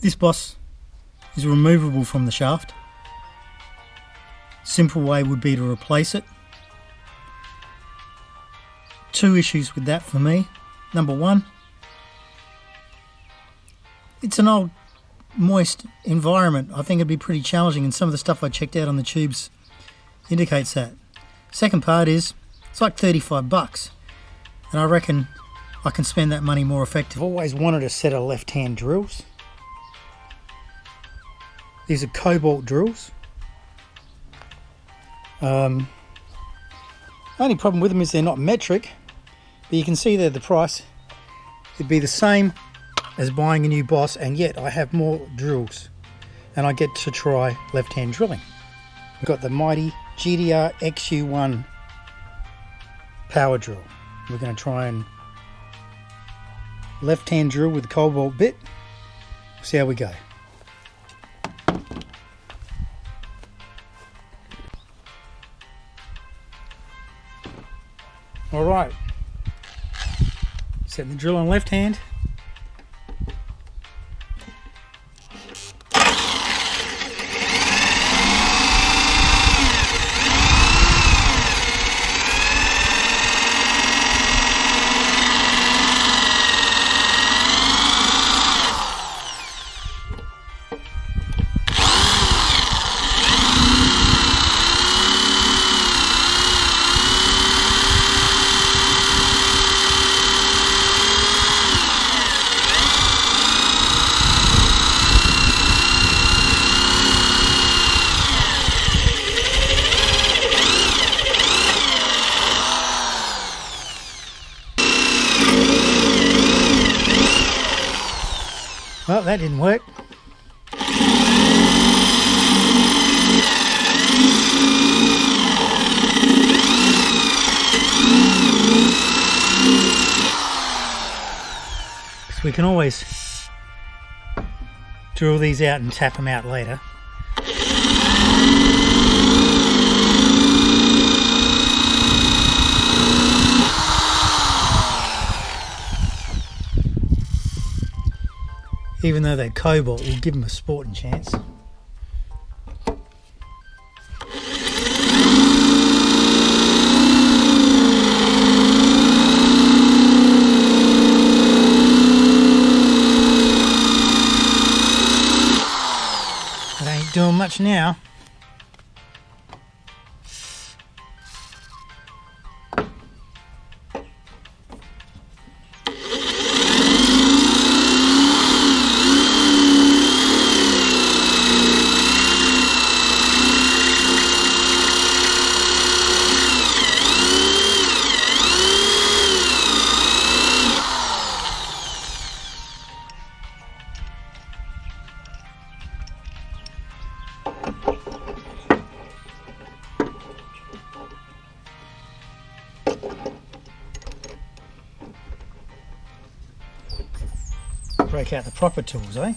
This boss is removable from the shaft. Simple way would be to replace it. Two issues with that for me. Number one, it's an old moist environment. I think it'd be pretty challenging, and some of the stuff I checked out on the tubes indicates that. Second part is, it's like 35 bucks, and I reckon I can spend that money more effectively. I've always wanted a set of left-hand drills. These are cobalt drills. Only problem with them is they're not metric, but you can see there the price. It'd be the same as buying a new boss, and yet I have more drills and I get to try left-hand drilling. We've got the mighty GDR XU1 power drill. We're going to try and left-hand drill with the cobalt bit. See how we go. Alright, setting the drill on left hand. Well, that didn't work. So we can always drill these out and tap them out later. Even though they're cobalt, we'll give them a sporting chance. It ain't doing much now. Break out the proper tools, eh?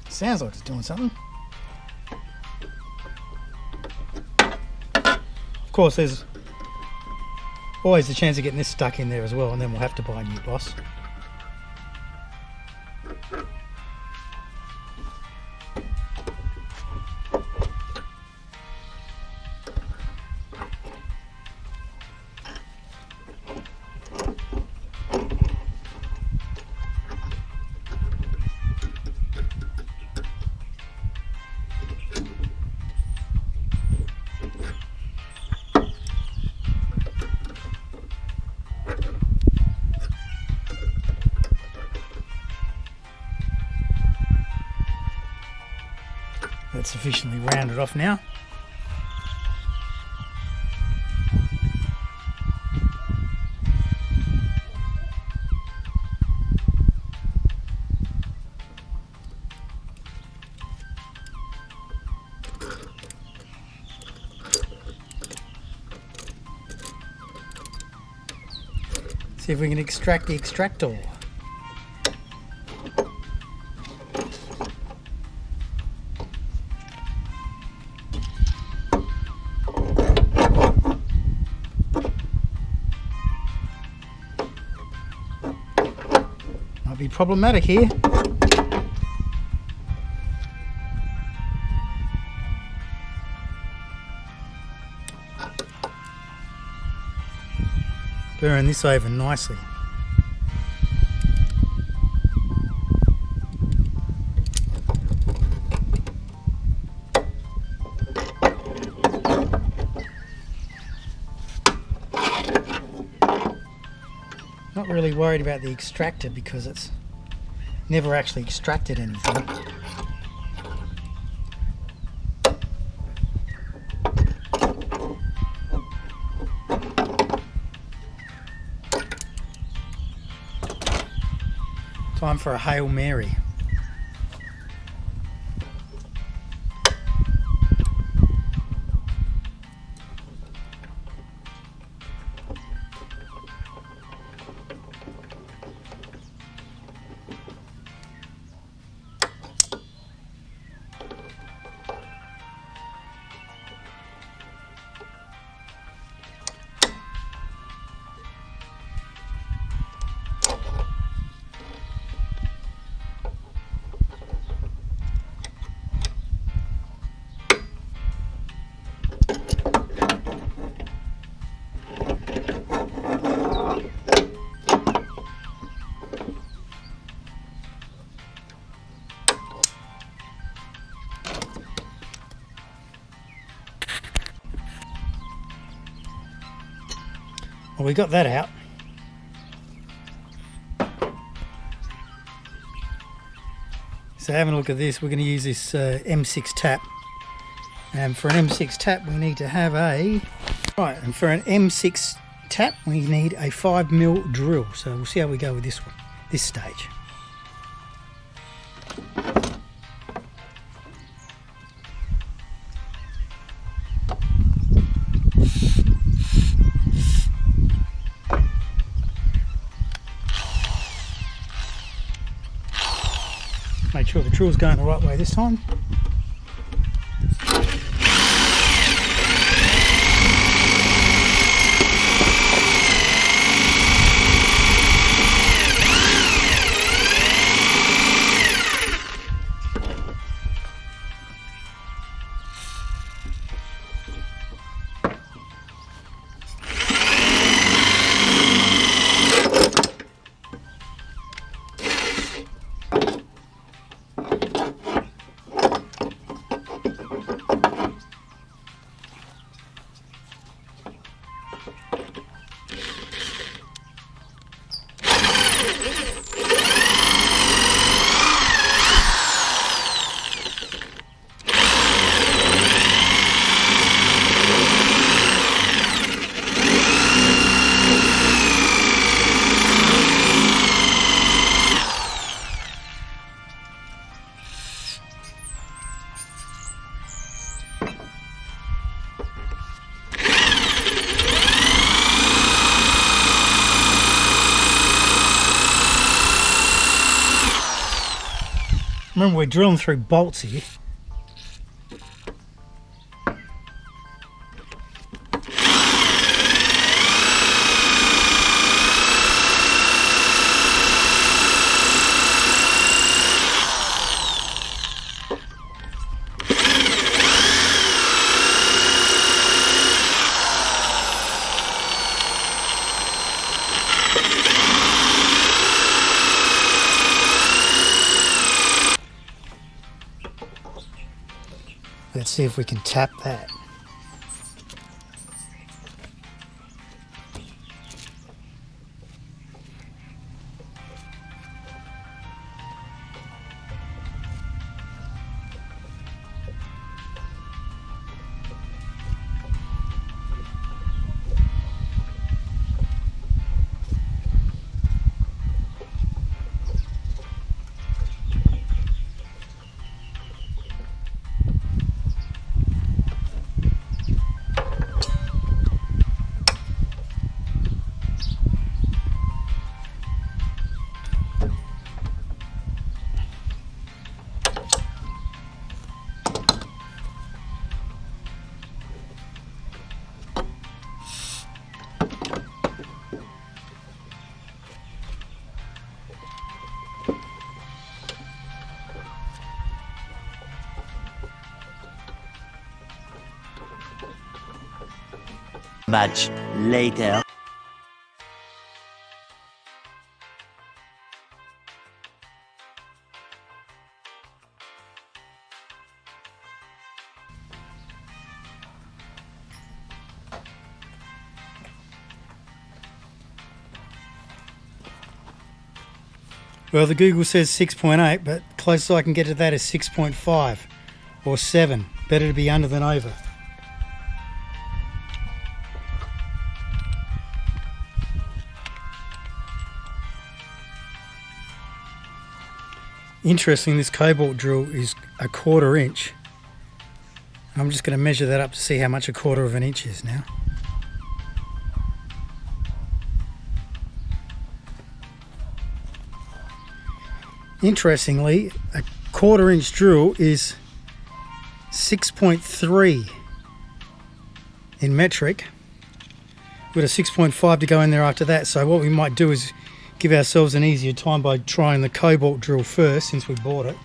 Sounds like it's doing something. Of course, there's always the chance of getting this stuck in there as well, and then we'll have to buy a new boss. That's sufficiently rounded off now. See if we can extract the extractor. Might be problematic here. Burn this over nicely. Not really worried about the extractor because it's never actually extracted anything. Time for a Hail Mary. Well, we got that out. So having a look at this, we're going to use this M6 tap. And for an M6 tap, we need to have a... Right, and for an M6 tap, we need a 5mm drill. So we'll see how we go with this one, this stage. Make sure the drill's going the right way this time. Remember, we're drilling through bolts here. Let's see if we can tap that. Much later. Well, the Google says 6.8, but closest I can get to that is 6.5 or 7. Better to be under than over. Interesting, this cobalt drill is 1/4 inch. I'm just going to measure that up to see how much 1/4 of an inch is now. Interestingly, 1/4 inch drill is 6.3 in metric, with a 6.5 to go in there after that. So what we might do is give ourselves an easier time by trying the cobalt drill first, since we bought it,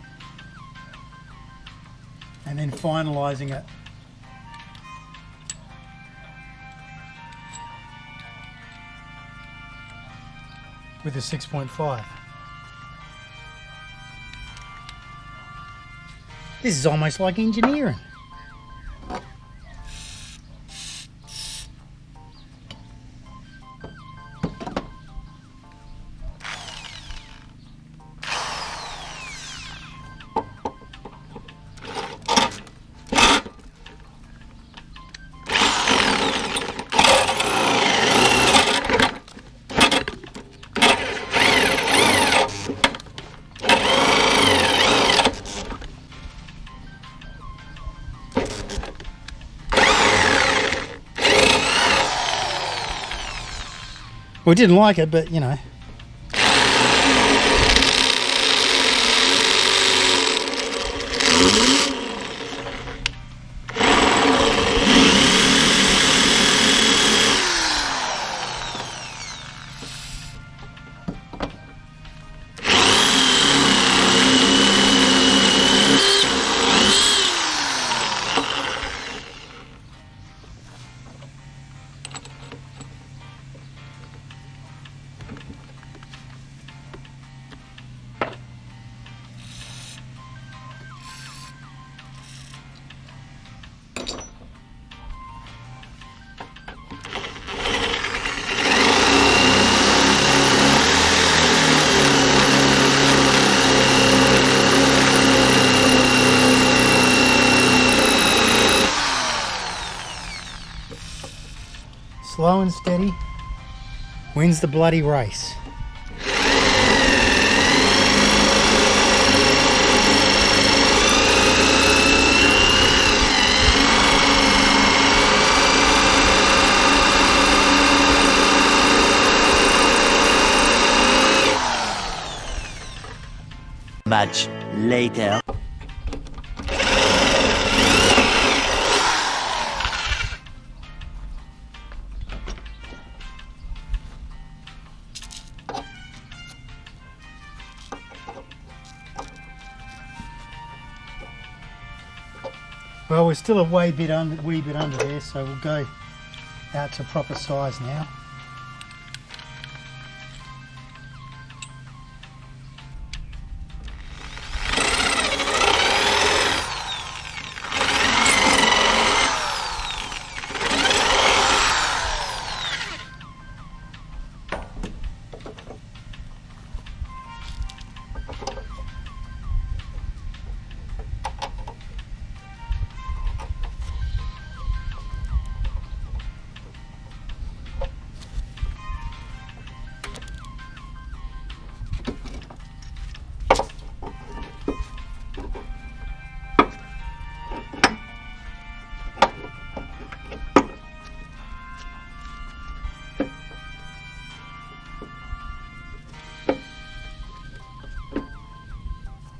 and then finalising it with a 6.5. This is almost like engineering. We didn't like it, but you know. Slow and steady wins the bloody race. Much later. Well, we're still a wee bit under there, so we'll go out to proper size now.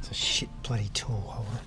It's a shit bloody tool holder.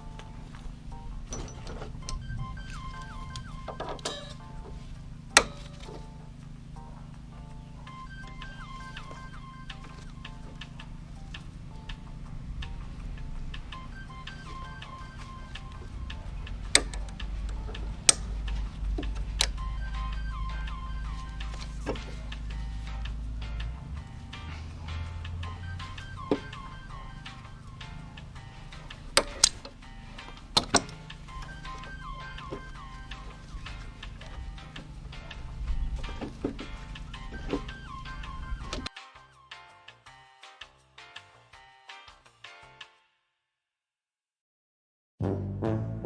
it.